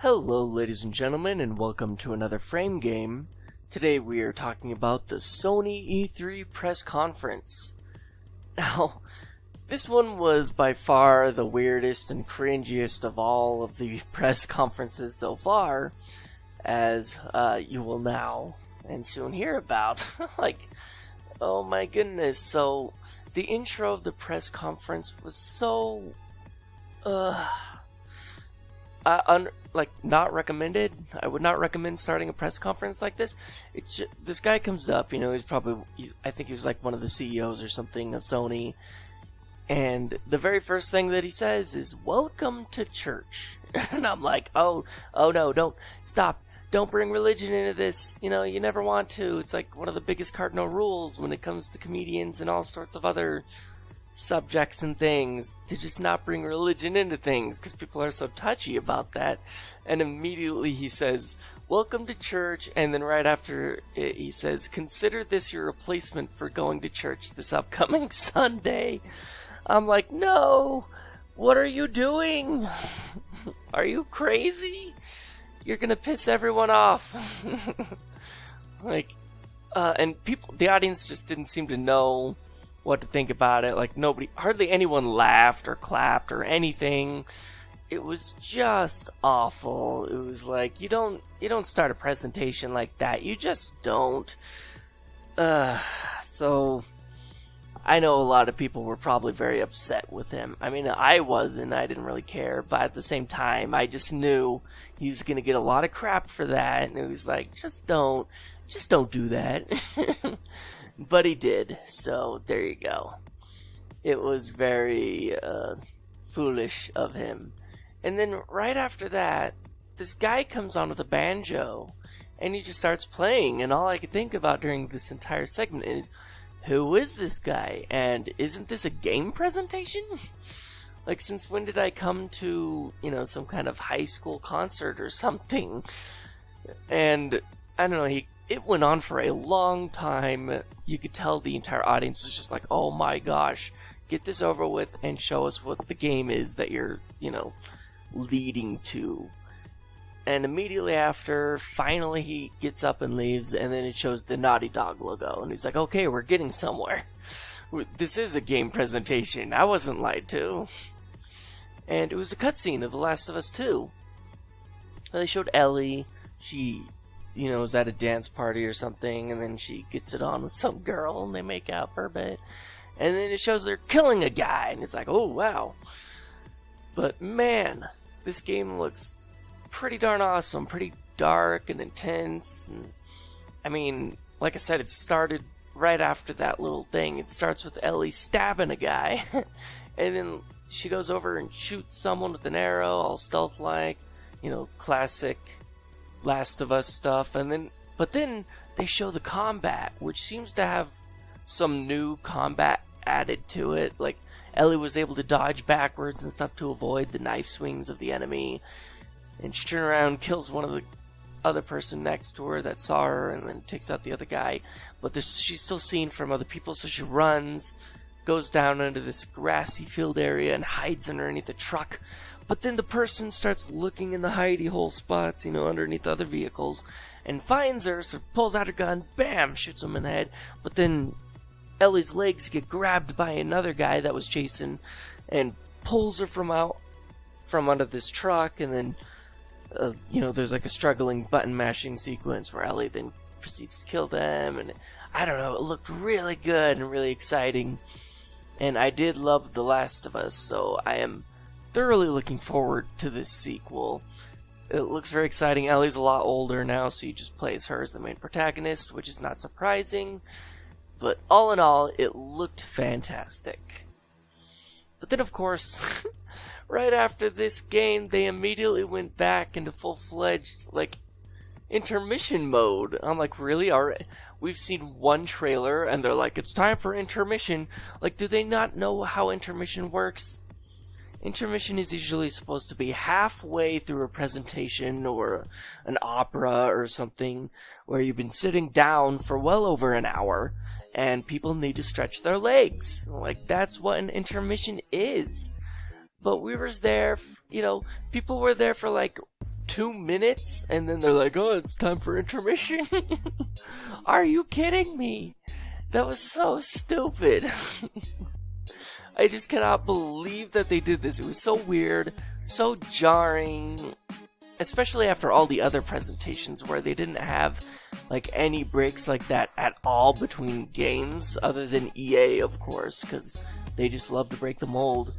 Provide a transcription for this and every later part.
Hello ladies and gentlemen, and welcome to another FrameGame. Today we are talking about the Sony E3 press conference. Now, this one was by far the weirdest and cringiest of all of the press conferences so far, as you will now and soon hear about. Oh my goodness. So, the intro of the press conference was so... not recommended. I would not recommend starting a press conference like this. This guy comes up, I think he was like one of the CEOs or something of Sony, and the very first thing that he says is, "Welcome to church." And I'm like, oh no, don't stop. Don't bring religion into this. You never want to. It's like one of the biggest cardinal rules when it comes to comedians and all sorts of other subjects and things, to just not bring religion into things, because people are so touchy about that. And immediately he says, "Welcome to church," and then right after it, he says, "Consider this your replacement for going to church this upcoming Sunday." I'm like, no, what are you doing? Are you crazy? You're gonna piss everyone off. And people, the audience just didn't seem to know what to think about it. Hardly anyone laughed or clapped or anything. It was just awful. It was like, you don't start a presentation like that. You just don't. So I know a lot of people were probably very upset with him. I mean, I wasn't. I didn't really care. But at the same time, I just knew he was going to get a lot of crap for that. And it was like, just don't do that. But he did, so there you go. It was very foolish of him. And then right after that, this guy comes on with a banjo, and he just starts playing, and all I could think about during this entire segment is, who is this guy? And isn't this a game presentation? Since when did I come to, some kind of high school concert or something? And I don't know, it went on for a long time. You could tell the entire audience was just like, oh my gosh, get this over with and show us what the game is that you're, leading to. And immediately after, finally he gets up and leaves, and then it shows the Naughty Dog logo. And he's like, okay, we're getting somewhere. This is a game presentation. I wasn't lied to. And it was a cutscene of The Last of Us 2. They showed Ellie. She was at a dance party or something, and then she gets it on with some girl, and they make out for a bit. And then it shows they're killing a guy, and it's like, oh, wow. But, man, this game looks pretty darn awesome, pretty dark and intense. And, I mean, like I said, it started right after that little thing. It starts with Ellie stabbing a guy, and then she goes over and shoots someone with an arrow, all stealth-like, classic Last of Us stuff, but then they show the combat, which seems to have some new combat added to it. Like, Ellie was able to dodge backwards and stuff to avoid the knife swings of the enemy, and she turns around, kills one of the other person next to her that saw her, and then takes out the other guy. But she's still seen from other people, so she runs, goes down into this grassy field area, and hides underneath a truck. But then the person starts looking in the hidey hole spots, underneath other vehicles, and finds her, so pulls out her gun, bam, shoots him in the head. But then Ellie's legs get grabbed by another guy that was chasing, and pulls her from under this truck, and then, there's like a struggling button mashing sequence where Ellie then proceeds to kill them, and I don't know, it looked really good and really exciting. And I did love The Last of Us, so I am thoroughly looking forward to this sequel. It looks very exciting. Ellie's a lot older now, so you just play as her as the main protagonist, which is not surprising. But all in all, it looked fantastic. But then, of course, right after this game, they immediately went back into full-fledged, intermission mode. I'm like, really? Alright, we've seen one trailer, and they're like, it's time for intermission. Do they not know how intermission works? Intermission is usually supposed to be halfway through a presentation or an opera or something where you've been sitting down for well over an hour and people need to stretch their legs. That's what an intermission is. But we were there, people were there for 2 minutes, and then they're like, oh, it's time for intermission. Are you kidding me? That was so stupid. I just cannot believe that they did this. It was so weird, so jarring, especially after all the other presentations where they didn't have like any breaks like that at all between games, other than EA, of course, because they just love to break the mold.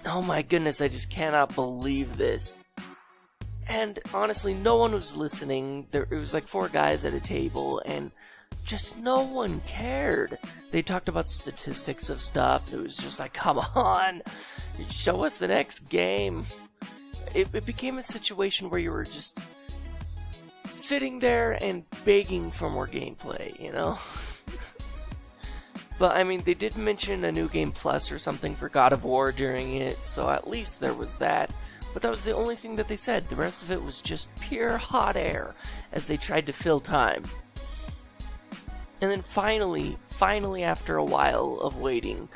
Oh my goodness, I just cannot believe this. And honestly, no one was listening. It was like 4 guys at a table, and just no one cared. They talked about statistics of stuff. It was just like, come on, show us the next game. It became a situation where you were just sitting there and begging for more gameplay, you know? But I mean, they did mention a new game plus or something for God of War during it, so at least there was that. But that was the only thing that they said. The rest of it was just pure hot air as they tried to fill time. And then finally after a while of waiting,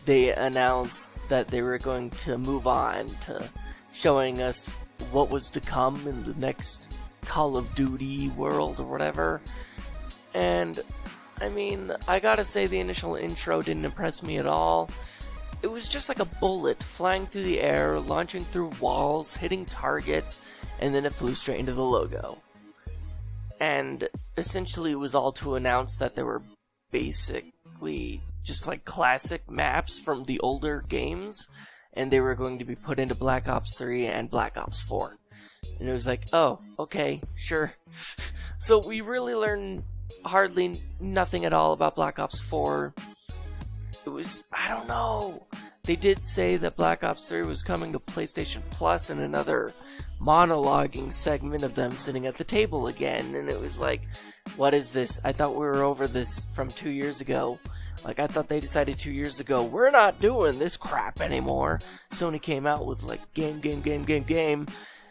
they announced that they were going to move on to showing us what was to come in the next Call of Duty world or whatever. And I mean, I gotta say the initial intro didn't impress me at all. It was just like a bullet flying through the air, launching through walls, hitting targets, and then it flew straight into the logo. And essentially it was all to announce that there were basically just like classic maps from the older games, and they were going to be put into Black Ops 3 and Black Ops 4. And it was like, oh, okay, sure. So we really learned hardly nothing at all about Black Ops 4. It was, I don't know. They did say that Black Ops 3 was coming to PlayStation Plus and another monologuing segment of them sitting at the table again. And it was like, what is this? I thought we were over this from 2 years ago. Like, I thought they decided 2 years ago, we're not doing this crap anymore. Sony came out with like, game.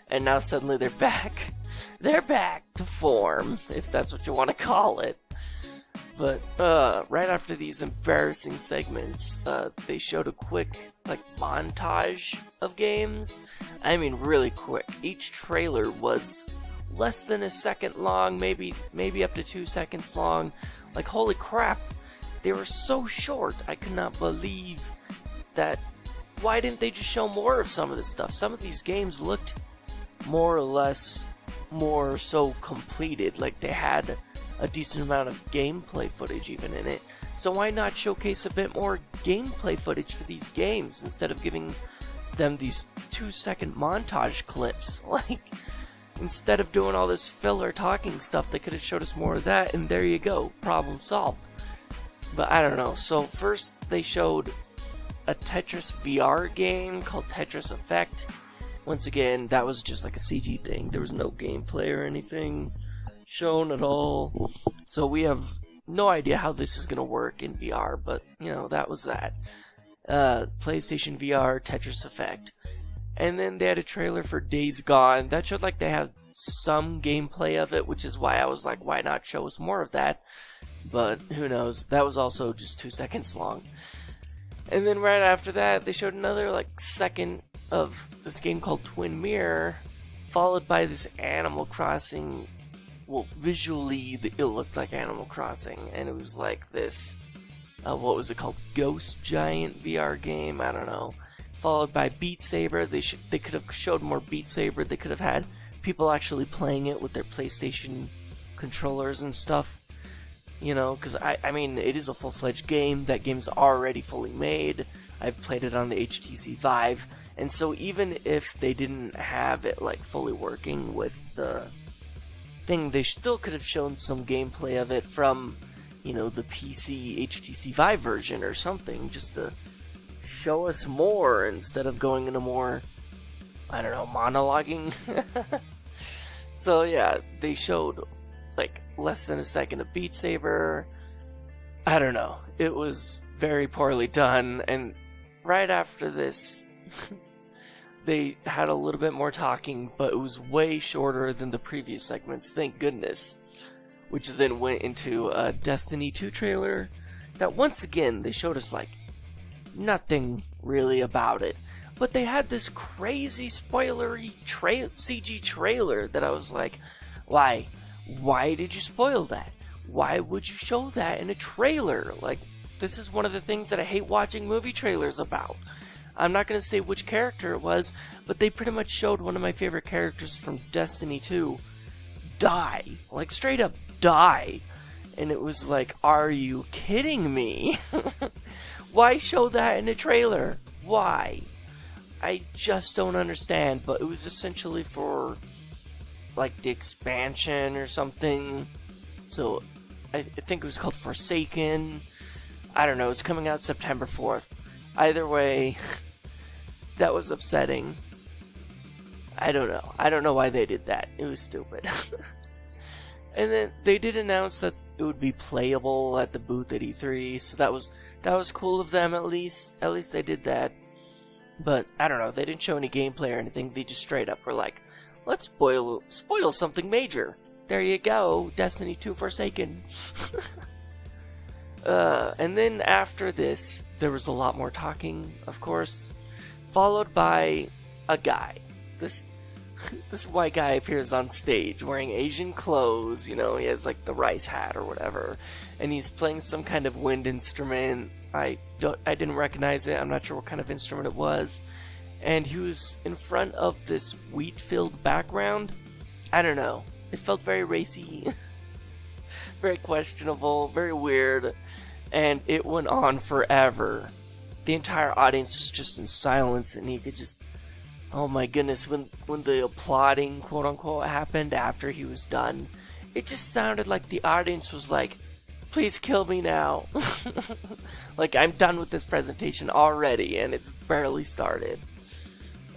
And now suddenly they're back. They're back to form, if that's what you want to call it. But right after these embarrassing segments, they showed a quick like montage of games. I mean, really quick. Each trailer was less than a second long, maybe up to 2 seconds long. Like, holy crap, they were so short. I could not believe that. Why didn't they just show more of some of this stuff? Some of these games looked more or less more so completed, like they had a decent amount of gameplay footage even in it. So why not showcase a bit more gameplay footage for these games instead of giving them these 2-second montage clips? Like, instead of doing all this filler talking stuff, they could have showed us more of that, and there you go, problem solved. But I don't know. So first they showed a Tetris VR game called Tetris Effect. Once again, that was just like a CG thing. There was no gameplay or anything shown at all. So we have no idea how this is going to work in VR, but, you know, that was that. PlayStation VR, Tetris Effect. And then they had a trailer for Days Gone. That showed like they have some gameplay of it, which is why I was like, why not show us more of that? But who knows? That was also just 2 seconds long. And then right after that, they showed another like second of this game called Twin Mirror, followed by this Animal Crossing. Well, visually it looked like Animal Crossing, and it was like this, what was it called? Ghost Giant VR game? I don't know. Followed by Beat Saber. They could have showed more Beat Saber. They could have had people actually playing it with their PlayStation controllers and stuff. You know, because I mean, it is a full-fledged game. That game's already fully made. I've played it on the HTC Vive. And so even if they didn't have it like fully working with the thing, they still could have shown some gameplay of it from, you know, the PC HTC Vive version or something, just to show us more instead of going into more, I don't know, monologuing. So yeah, they showed like less than a second of Beat Saber. I don't know. It was very poorly done, and right after this, they had a little bit more talking, but it was way shorter than the previous segments, thank goodness. Which then went into a Destiny 2 trailer that once again, they showed us like nothing really about it. But they had this crazy spoilery CG trailer that I was like, why? Why did you spoil that? Why would you show that in a trailer? Like, this is one of the things that I hate watching movie trailers about. I'm not going to say which character it was, but they pretty much showed one of my favorite characters from Destiny 2 die. Like, straight up die. And it was like, are you kidding me? Why show that in a trailer? Why? I just don't understand, but it was essentially for, like, the expansion or something. So, I think it was called Forsaken. I don't know, it's coming out September 4th. Either way, that was upsetting. I don't know. I don't know why they did that. It was stupid. And then they did announce that it would be playable at the booth at E3, so that was cool of them at least. At least they did that. But I don't know, they didn't show any gameplay or anything. They just straight up were like, let's spoil something major. There you go, Destiny 2 Forsaken. And then after this, there was a lot more talking, of course, followed by a guy. This white guy appears on stage wearing Asian clothes, you know, he has like the rice hat or whatever, and he's playing some kind of wind instrument. I didn't recognize it. I'm not sure what kind of instrument it was. And he was in front of this wheat-filled background. I don't know. It felt very racy. Very questionable, very weird, and it went on forever. The entire audience was just in silence, and he could just, oh my goodness, when the applauding, quote-unquote, happened after he was done, it just sounded like the audience was like, please kill me now. Like, I'm done with this presentation already, and it's barely started.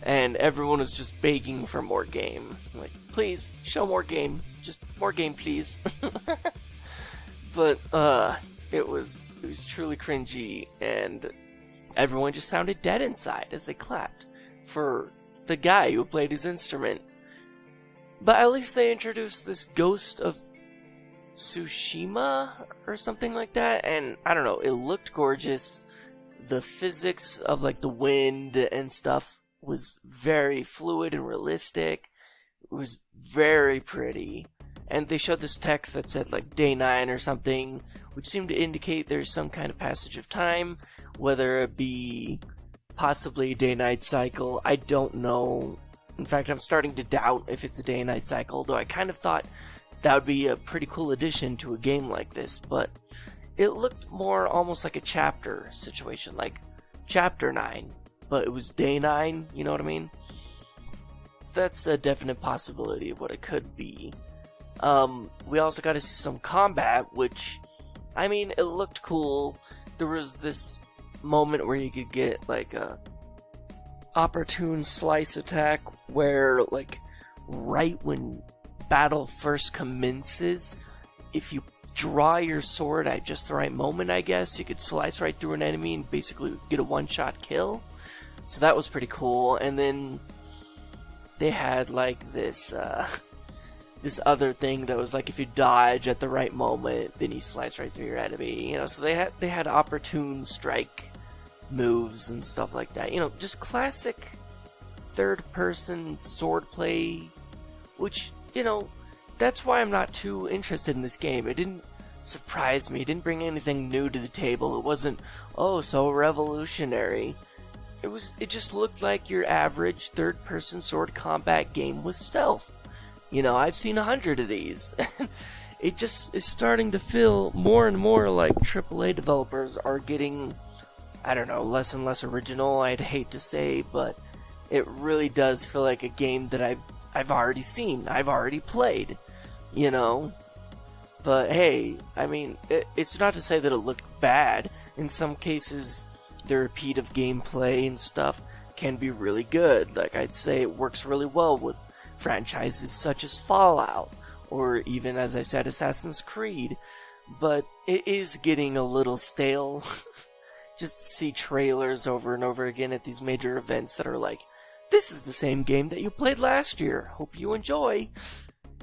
And everyone was just begging for more game. Like, please, show more game. Just more game, please. But, it was truly cringy, and everyone just sounded dead inside as they clapped for the guy who played his instrument. But at least they introduced this Ghost of Tsushima or something like that, and I don't know, it looked gorgeous. The physics of like the wind and stuff was very fluid and realistic. It was very pretty. And they showed this text that said like day 9 or something, which seemed to indicate there's some kind of passage of time, whether it be possibly a day-night cycle. I don't know. In fact, I'm starting to doubt if it's a day and night cycle, though I kind of thought that would be a pretty cool addition to a game like this, but it looked more almost like a chapter situation, like chapter 9, but it was day 9, you know what I mean? So that's a definite possibility of what it could be. We also got to see some combat, which, I mean, it looked cool. There was this moment where you could get like a opportune slice attack where, like, right when battle first commences, if you draw your sword at just the right moment, I guess, you could slice right through an enemy and basically get a one-shot kill. So that was pretty cool. And then they had like this this other thing that was like, if you dodge at the right moment, then you slice right through your enemy. You know, so they had opportune strike moves and stuff like that. You know, just classic third-person swordplay, which, you know, that's why I'm not too interested in this game. It didn't surprise me. It didn't bring anything new to the table. It wasn't, oh, so revolutionary. It just looked like your average third-person sword combat game with stealth. You know, I've seen 100 of these. It just is starting to feel more and more like AAA developers are getting, I don't know, less and less original, I'd hate to say, but it really does feel like a game that I've already seen, I've already played, you know? But hey, I mean, it's not to say that it looked bad. In some cases, the repeat of gameplay and stuff can be really good. Like, I'd say it works really well with franchises such as Fallout, or even, as I said, Assassin's Creed. But it is getting a little stale. Just to see trailers over and over again at these major events that are like, this is the same game that you played last year. Hope you enjoy.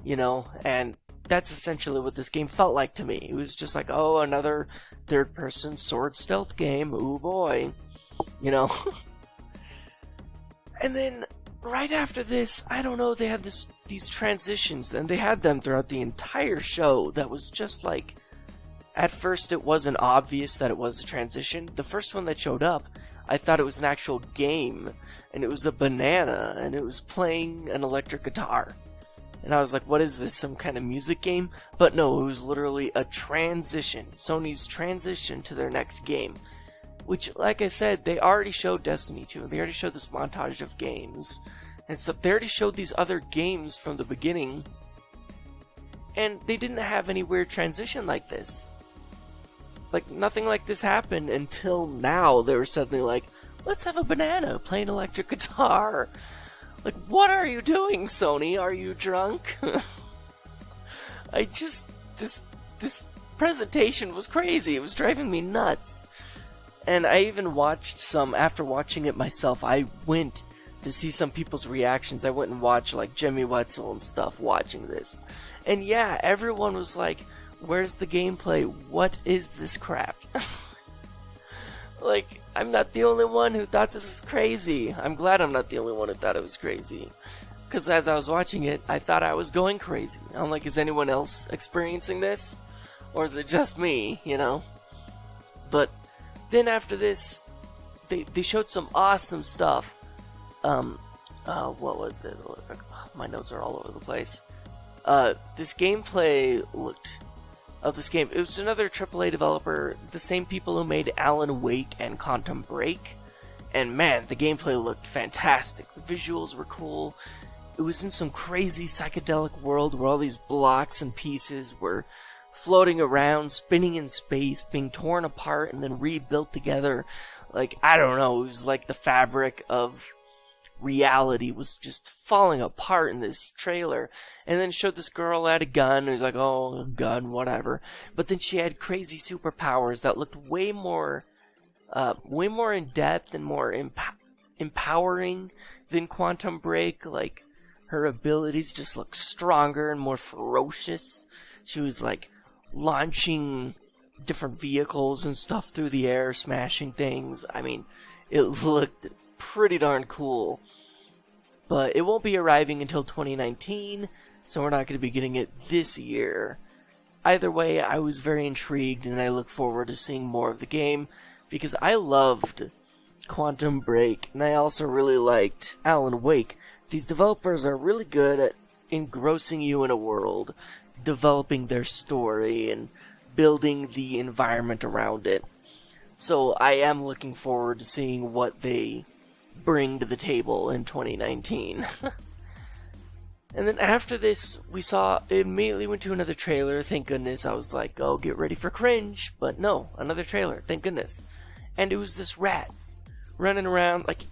You know, and that's essentially what this game felt like to me. It was just like, oh, another third-person sword stealth game. Ooh, boy. You know? And then right after this, I don't know, they had these transitions, and they had them throughout the entire show that was just like, at first it wasn't obvious that it was a transition. The first one that showed up, I thought it was an actual game, and it was a banana, and it was playing an electric guitar. And I was like, what is this, some kind of music game? But no, it was literally a transition. Sony's transition to their next game. Which, like I said, they already showed Destiny 2, and they already showed this montage of games. And so they already showed these other games from the beginning, and they didn't have any weird transition like this. Like, nothing like this happened until now. They were suddenly like, let's have a banana play an electric guitar. Like, what are you doing, Sony? Are you drunk? This presentation was crazy. It was driving me nuts. And I even watched some, after watching it myself, I went to see some people's reactions. I went and watched, like, Jimmy Wetzel and stuff watching this. And yeah, everyone was like, where's the gameplay? What is this crap? Like, I'm not the only one who thought this was crazy. I'm glad I'm not the only one who thought it was crazy. Because as I was watching it, I thought I was going crazy. I'm like, is anyone else experiencing this? Or is it just me, you know? But then after this, they showed some awesome stuff. What was it? My notes are all over the place. This gameplay looked... Of this game, it was another AAA developer, the same people who made Alan Wake and Quantum Break. And man, the gameplay looked fantastic. The visuals were cool. It was in some crazy psychedelic world where all these blocks and pieces were floating around, spinning in space, being torn apart and then rebuilt together. Like, I don't know, it was like the fabric of reality was just falling apart in this trailer. And then showed this girl had a gun, and it was like, oh, gun, whatever. But then she had crazy superpowers that looked way more in depth and more empowering than Quantum Break. Like, her abilities just looked stronger and more ferocious. She was like launching different vehicles and stuff through the air, smashing things. I mean, it looked pretty darn cool. But it won't be arriving until 2019, so we're not going to be getting it this year. Either way, I was very intrigued, and I look forward to seeing more of the game, because I loved Quantum Break, and I also really liked Alan Wake. These developers are really good at engrossing you in a world, developing their story, and building the environment around it. So I am looking forward to seeing what they bring to the table in 2019. And then after this, it immediately went to another trailer. Thank goodness. I was like, oh, get ready for cringe. But no, another trailer. Thank goodness. And it was this rat running around. Like,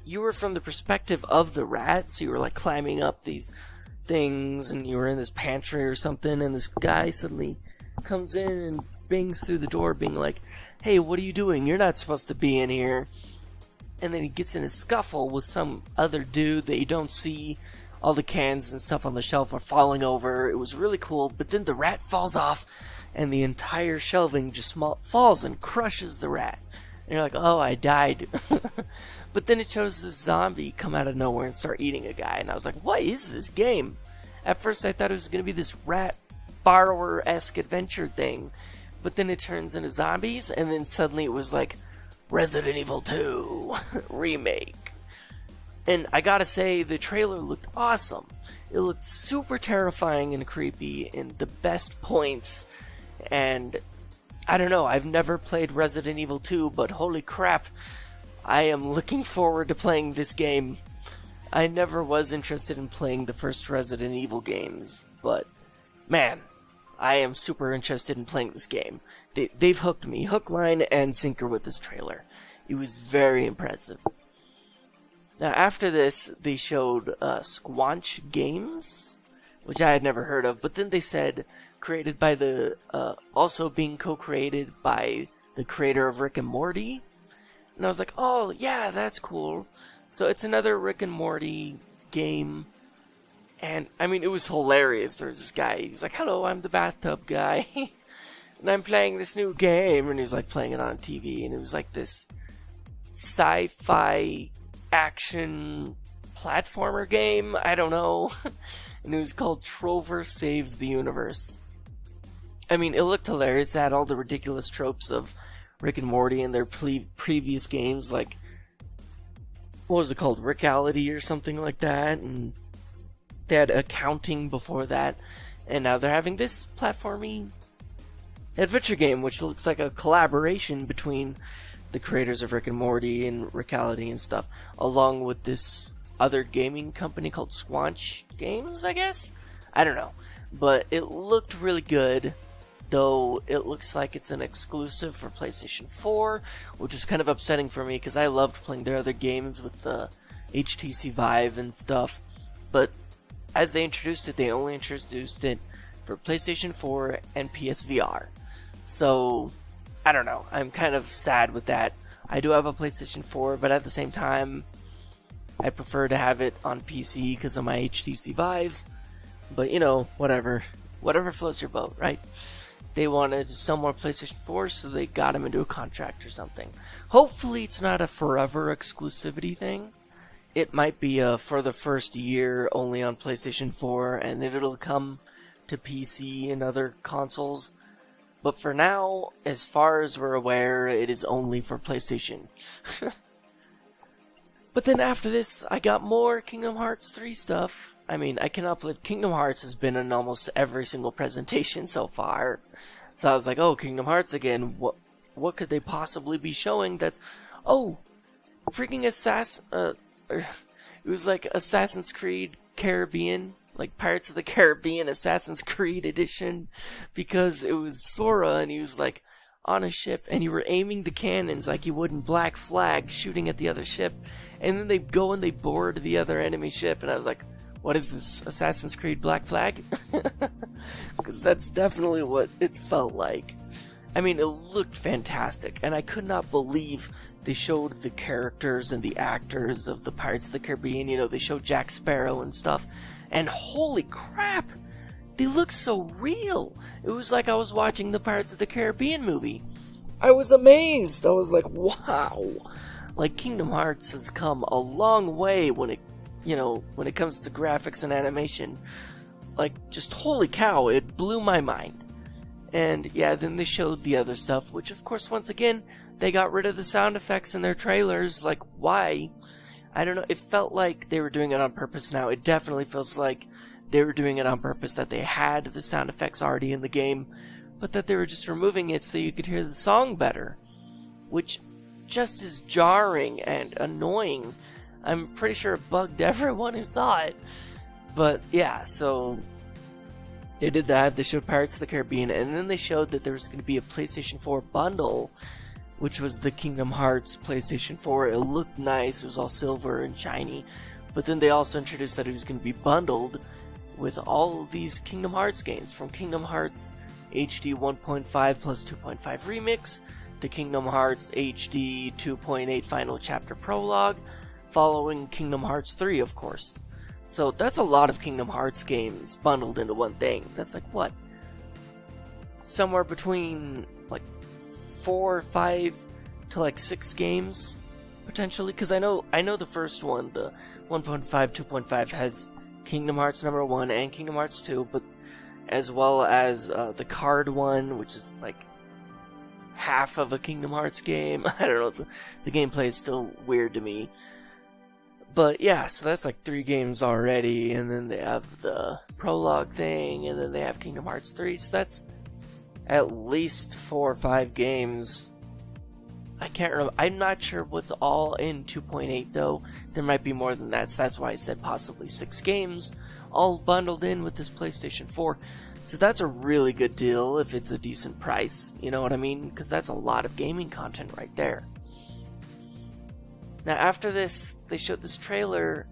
you were from the perspective of the rat. So you were like climbing up these things, and you were in this pantry or something. And this guy suddenly comes in and bangs through the door being like, hey, what are you doing? You're not supposed to be in here. And then he gets in a scuffle with some other dude that you don't see. All the cans and stuff on the shelf are falling over. It was really cool. But then the rat falls off, and the entire shelving just falls and crushes the rat. And you're like, oh, I died. But then it shows this zombie come out of nowhere and start eating a guy. And I was like, what is this game? At first I thought it was going to be this rat borrower-esque adventure thing. But then it turns into zombies, and then suddenly it was like Resident Evil 2 remake. And I gotta say, the trailer looked awesome. It looked super terrifying and creepy in the best points. And I don't know, I've never played Resident Evil 2, but holy crap, I am looking forward to playing this game. I never was interested in playing the first Resident Evil games, but man, I am super interested in playing this game. They've hooked me, hook, line, and sinker with this trailer. It was very impressive. Now, after this, they showed Squanch Games, which I had never heard of, but then they said created by also being co-created by the creator of Rick and Morty. And I was like, oh, yeah, that's cool. So it's another Rick and Morty game. And, I mean, it was hilarious. There was this guy, he was like, hello, I'm the bathtub guy. And I'm playing this new game. And he was like playing it on TV. And it was like this sci-fi action platformer game, I don't know. And it was called Trover Saves the Universe. I mean, it looked hilarious. It had all the ridiculous tropes of Rick and Morty in their previous games, like, what was it called, Rickality or something like that, and they had accounting before that, and now they're having this platformy adventure game, which looks like a collaboration between the creators of Rick and Morty and Rickality and stuff, along with this other gaming company called Squanch Games, I guess? I don't know. But it looked really good, though it looks like it's an exclusive for PlayStation 4, which is kind of upsetting for me because I loved playing their other games with the HTC Vive and stuff. But as they introduced it, they only introduced it for PlayStation 4 and PSVR. So, I don't know. I'm kind of sad with that. I do have a PlayStation 4, but at the same time, I prefer to have it on PC because of my HTC Vive. But, you know, whatever. Whatever floats your boat, right? They wanted to sell more PlayStation 4, so they got him into a contract or something. Hopefully it's not a forever exclusivity thing. It might be for the first year only on PlayStation 4, and then it'll come to PC and other consoles. But for now, as far as we're aware, it is only for PlayStation. But then after this, I got more Kingdom Hearts 3 stuff. I mean, I cannot believe Kingdom Hearts has been in almost every single presentation so far. So I was like, oh, Kingdom Hearts again. What could they possibly be showing that's... Oh, freaking it was like Assassin's Creed Caribbean. Like Pirates of the Caribbean Assassin's Creed edition. Because it was Sora and he was like on a ship and you were aiming the cannons like you would in Black Flag, shooting at the other ship. And then they go and they board the other enemy ship, and I was like, what is this, Assassin's Creed Black Flag? Because that's definitely what it felt like. I mean, it looked fantastic, and I could not believe they showed the characters and the actors of the Pirates of the Caribbean. You know, they showed Jack Sparrow and stuff, and holy crap, they look so real. It was like I was watching the Pirates of the Caribbean movie. I was amazed. I was like, wow. Like, Kingdom Hearts has come a long way when it comes to graphics and animation. Like, just holy cow, it blew my mind. And yeah, then they showed the other stuff, which of course, once again, they got rid of the sound effects in their trailers. Like, why? I don't know, it felt like they were doing it on purpose now. It definitely feels like they were doing it on purpose, that they had the sound effects already in the game, but that they were just removing it so you could hear the song better. Which just is jarring and annoying. I'm pretty sure it bugged everyone who saw it. But yeah, so they did that. They showed Pirates of the Caribbean, and then they showed that there was going to be a PlayStation 4 bundle, which was the Kingdom Hearts PlayStation 4. It looked nice. It was all silver and shiny. But then they also introduced that it was going to be bundled with all of these Kingdom Hearts games, from Kingdom Hearts HD 1.5 plus 2.5 Remix to Kingdom Hearts HD 2.8 Final Chapter Prologue, following Kingdom Hearts 3, of course. So that's a lot of Kingdom Hearts games bundled into one thing. That's like, what? Somewhere between, like, 4 or 5 to, like, 6 games, potentially? Because I know the first one, the 1.5, 2.5, has Kingdom Hearts number 1 and Kingdom Hearts 2, but as well as the card one, which is, like, half of a Kingdom Hearts game. I don't know, the gameplay is still weird to me. But yeah, so that's like 3 games already, and then they have the prologue thing, and then they have Kingdom Hearts 3, so that's at least 4 or 5 games. I can't remember. I'm not sure what's all in 2.8 though. There might be more than that, so that's why I said possibly 6 games, all bundled in with this PlayStation 4. So that's a really good deal if it's a decent price, you know what I mean? Because that's a lot of gaming content right there. Now after this, they showed this trailer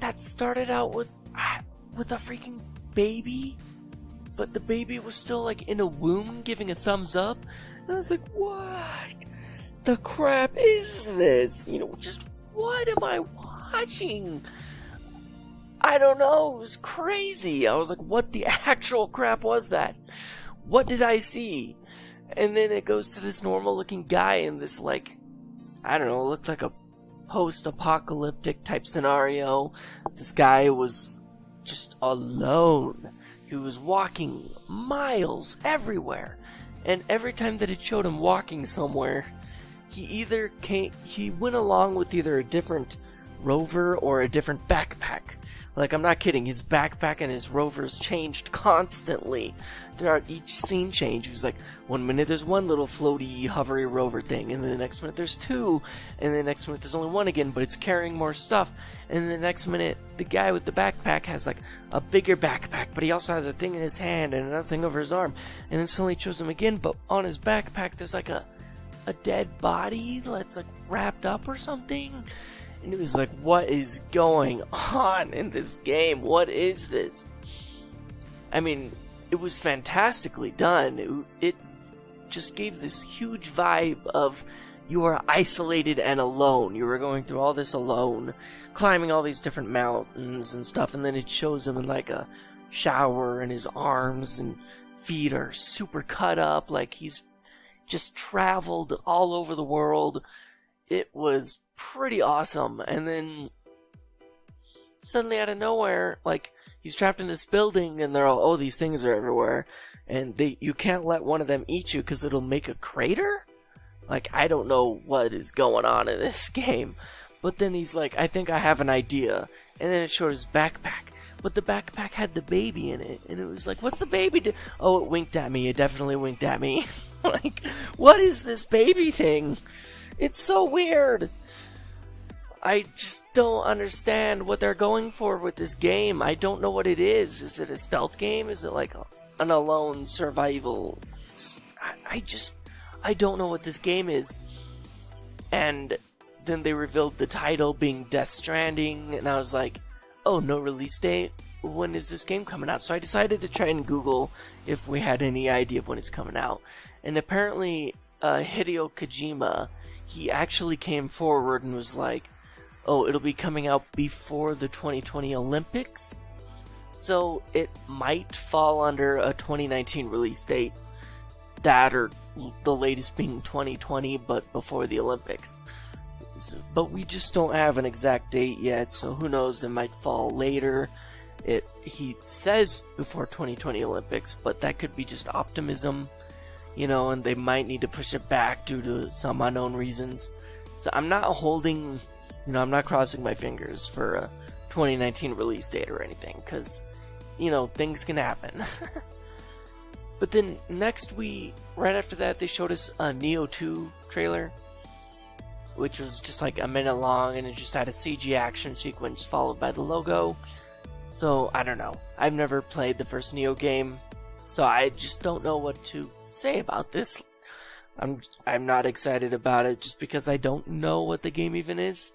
that started out with a freaking baby, but the baby was still like in a womb giving a thumbs up. And I was like, what the crap is this? You know, just what am I watching? I don't know, it was crazy. I was like, what the actual crap was that? What did I see? And then it goes to this normal looking guy in this, like, I don't know, it looked like a post-apocalyptic type scenario. This guy was just alone. He was walking miles everywhere. And every time that it showed him walking somewhere, he went along with either a different rover or a different backpack. Like, I'm not kidding, his backpack and his rovers changed constantly throughout each scene change. He was like, one minute there's one little floaty, hovery rover thing, and then the next minute there's two, and then the next minute there's only one again, but it's carrying more stuff, and then the next minute the guy with the backpack has like a bigger backpack, but he also has a thing in his hand and another thing over his arm, and then suddenly it shows him again, but on his backpack there's like a dead body that's like wrapped up or something. And it was like, what is going on in this game? What is this? I mean, it was fantastically done. It just gave this huge vibe of you are isolated and alone. You were going through all this alone, climbing all these different mountains and stuff, and then it shows him in like a shower, and his arms and feet are super cut up, like he's just traveled all over the world. It was pretty awesome. And then suddenly out of nowhere, like, he's trapped in this building and they're all, oh, these things are everywhere, and you can't let one of them eat you because it'll make a crater? Like, I don't know what is going on in this game. But then he's like, I think I have an idea. And then it showed his backpack, but the backpack had the baby in it, and it was like, what's the baby do? Oh, it winked at me. It definitely winked at me. Like, what is this baby thing? It's so weird. I just don't understand what they're going for with this game. I don't know what it is. Is it a stealth game? Is it like an alone survival? I don't know what this game is. And then they revealed the title being Death Stranding, and I was like, oh, no release date? When is this game coming out? So I decided to try and Google if we had any idea of when it's coming out. And apparently, Hideo Kojima, he actually came forward and was like, oh, it'll be coming out before the 2020 Olympics, so it might fall under a 2019 release date. That or the latest being 2020, but before the Olympics. But we just don't have an exact date yet, so who knows, it might fall later. He says before 2020 Olympics, but that could be just optimism, you know, and they might need to push it back due to some unknown reasons. So I'm not holding, you know, I'm not crossing my fingers for a 2019 release date or anything, because, you know, things can happen. But then next right after that, they showed us a Neo 2 trailer, which was just like a minute long, and it just had a CG action sequence followed by the logo. So, I don't know. I've never played the first Neo game, so I just don't know what to say about this. I'm not excited about it just because I don't know what the game even is,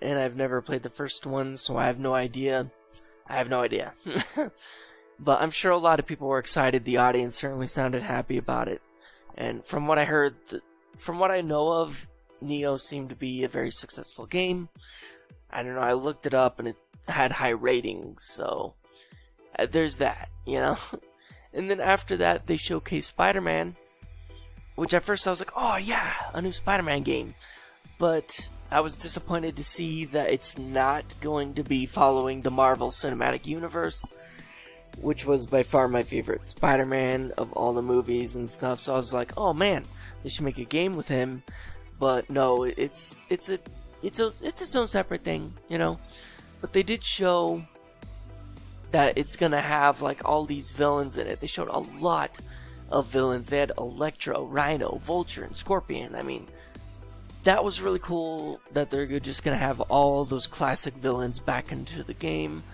and I've never played the first one, so I have no idea. But I'm sure a lot of people were excited. The audience certainly sounded happy about it, and from what I heard, from what I know of, Neo seemed to be a very successful game. I don't know, I looked it up and it had high ratings, so there's that, you know. And then after that, they showcased Spider-Man, which at first I was like, oh yeah, a new Spider-Man game. But I was disappointed to see that it's not going to be following the Marvel Cinematic Universe, which was by far my favorite Spider-Man of all the movies and stuff. So I was like, oh man, they should make a game with him. But no, it's its own separate thing, you know. But they did show that it's gonna have like all these villains in it. They showed a lot of villains. They had Electro, Rhino, Vulture, and Scorpion. I mean, that was really cool that they're just gonna have all those classic villains back into the game.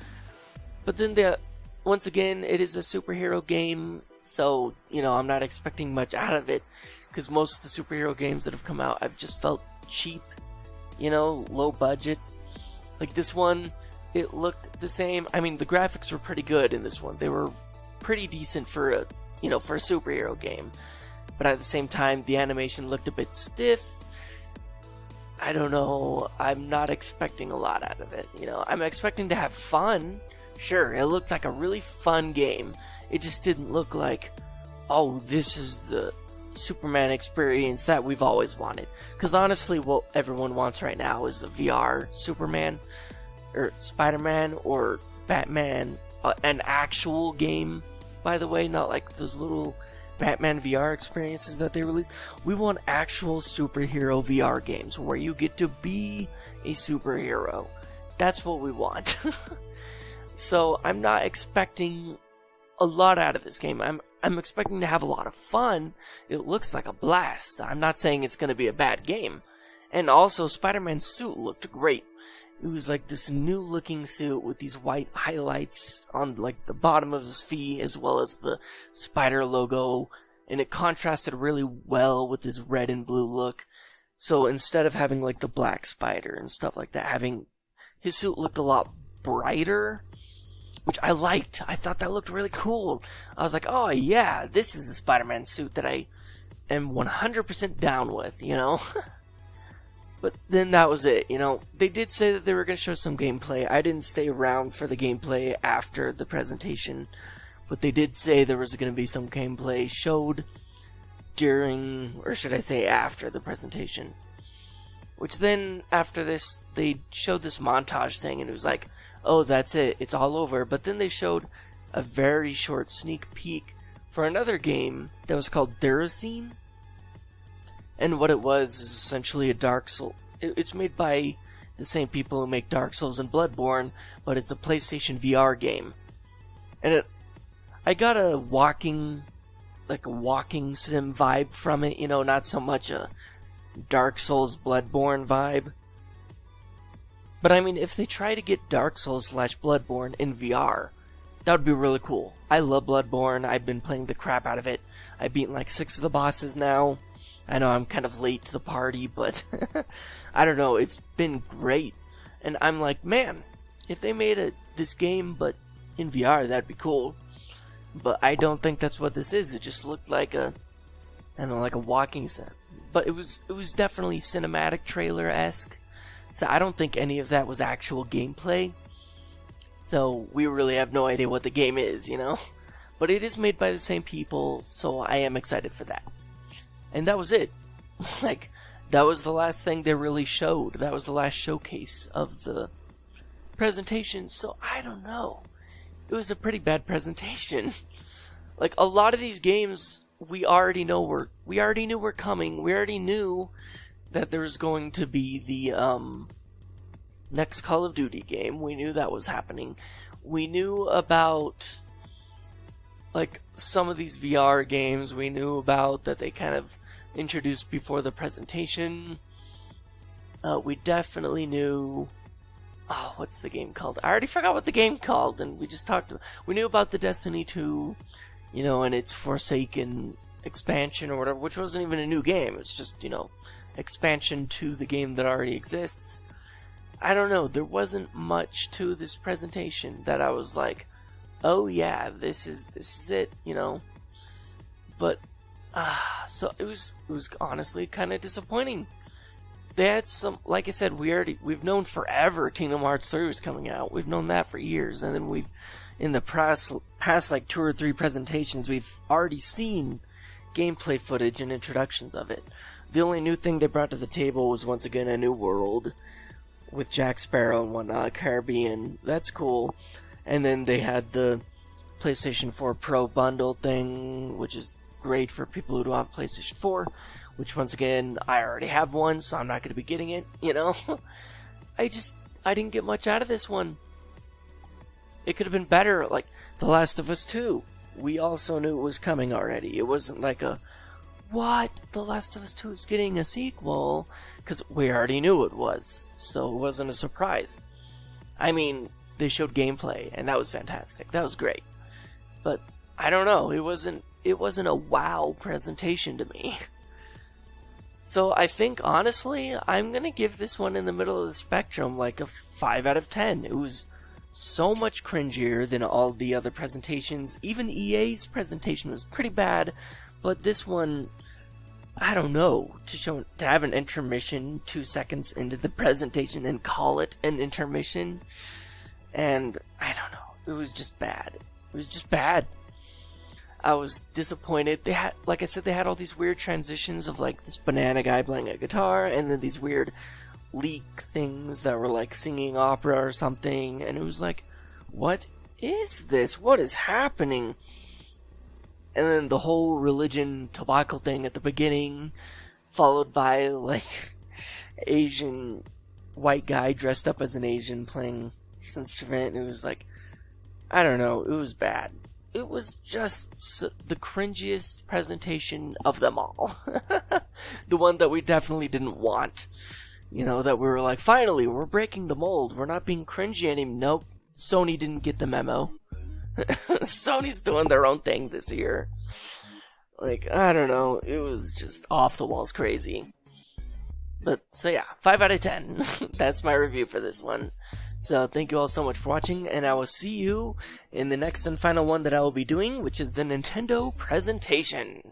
But then once again, it is a superhero game, so, you know, I'm not expecting much out of it, because most of the superhero games that have come out, I've just felt cheap, you know, low budget. Like this one, it looked the same. I mean, the graphics were pretty good in this one. They were pretty decent for a superhero game. But at the same time, the animation looked a bit stiff. I don't know. I'm not expecting a lot out of it, you know. I'm expecting to have fun. Sure, it looked like a really fun game. It just didn't look like, oh, this is the Superman experience that we've always wanted. Because honestly, what everyone wants right now is a VR Superman, or Spider-Man, or Batman, an actual game, by the way, not like those little Batman VR experiences that they released. We want actual superhero VR games where you get to be a superhero. That's what we want. So I'm not expecting a lot out of this game. I'm expecting to have a lot of fun. It looks like a blast. I'm not saying it's going to be a bad game. And also, Spider-Man's suit looked great. It was like this new looking suit with these white highlights on like the bottom of his feet, as well as the spider logo, and it contrasted really well with his red and blue look. So instead of having like the black spider and stuff like that, having his suit looked a lot brighter, which I liked. I thought that looked really cool. I was like, oh yeah, this is a Spider-Man suit that I am 100% down with, you know? But then that was it, you know? They did say that they were going to show some gameplay. I didn't stay around for the gameplay after the presentation, but they did say there was going to be some gameplay showed during, or should I say after the presentation. Which then, after this, they showed this montage thing, and it was like, oh, that's it, it's all over. But then they showed a very short sneak peek for another game that was called Duracine. And what it was is essentially a Dark Souls. It's made by the same people who make Dark Souls and Bloodborne, but it's a PlayStation VR game. And I got a walking sim vibe from it, you know, not so much a Dark Souls Bloodborne vibe. But I mean, if they try to get Dark Souls / Bloodborne in VR, that would be really cool. I love Bloodborne. I've been playing the crap out of it. I've beaten like 6 of the bosses now. I know I'm kind of late to the party, but I don't know. It's been great. And I'm like, man, if they made this game but in VR, that'd be cool. But I don't think that's what this is. It just looked like a walking sim. But it was definitely cinematic trailer-esque. So I don't think any of that was actual gameplay. So we really have no idea what the game is, you know? But it is made by the same people, so I am excited for that. And that was it. Like, that was the last thing they really showed. That was the last showcase of the presentation, so I don't know. It was a pretty bad presentation. Like, a lot of these games we already knew were coming. We already knew that there was going to be the next Call of Duty game. We knew that was happening. We knew about like some of these VR games. We knew about that they kind of introduced before the presentation. We definitely knew. Oh, what's the game called? I already forgot what the game called, and we just talked. We knew about the Destiny 2, you know, and its Forsaken expansion or whatever, which wasn't even a new game. It's just, you know, expansion to the game that already exists. I don't know. There wasn't much to this presentation that I was like, oh yeah, this is it, you know. But so it was honestly kind of disappointing. They had some, like I said, we've known forever Kingdom Hearts 3 was coming out. We've known that for years, and then in the past like 2 or 3 presentations, we've already seen gameplay footage and introductions of it. The only new thing they brought to the table was once again a new world with Jack Sparrow and whatnot, Caribbean. That's cool. And then they had the PlayStation 4 Pro bundle thing, which is great for people who don't have PlayStation 4. Which, once again, I already have one, so I'm not going to be getting it, you know? I didn't get much out of this one. It could have been better, like The Last of Us 2. We also knew it was coming already. It wasn't like what? The Last of Us 2 is getting a sequel? Because we already knew it was, so it wasn't a surprise. I mean, they showed gameplay, and that was fantastic. That was great. But, I don't know, it wasn't a wow presentation to me. So I think, honestly, I'm going to give this one in the middle of the spectrum like a 5 out of 10. It was so much cringier than all the other presentations. Even EA's presentation was pretty bad, but this one, I don't know, to have an intermission 2 seconds into the presentation and call it an intermission, and I don't know, it was just bad. It was just bad. I was disappointed. They had, like I said, they had all these weird transitions of like this banana guy playing a guitar, and then these weird leak things that were like singing opera or something, and it was like, what is this? What is happening? And then the whole religion tobacco thing at the beginning, followed by like Asian white guy dressed up as an Asian playing this instrument. It was like, I don't know, it was bad. It was just the cringiest presentation of them all. The one that we definitely didn't want. You know, that we were like, finally, we're breaking the mold. We're not being cringy anymore. Nope. Sony didn't get the memo. Sony's doing their own thing this year. Like, I don't know. It was just off the walls crazy. But, so yeah, 5 out of 10. That's my review for this one. So, thank you all so much for watching, and I will see you in the next and final one that I will be doing, which is the Nintendo presentation.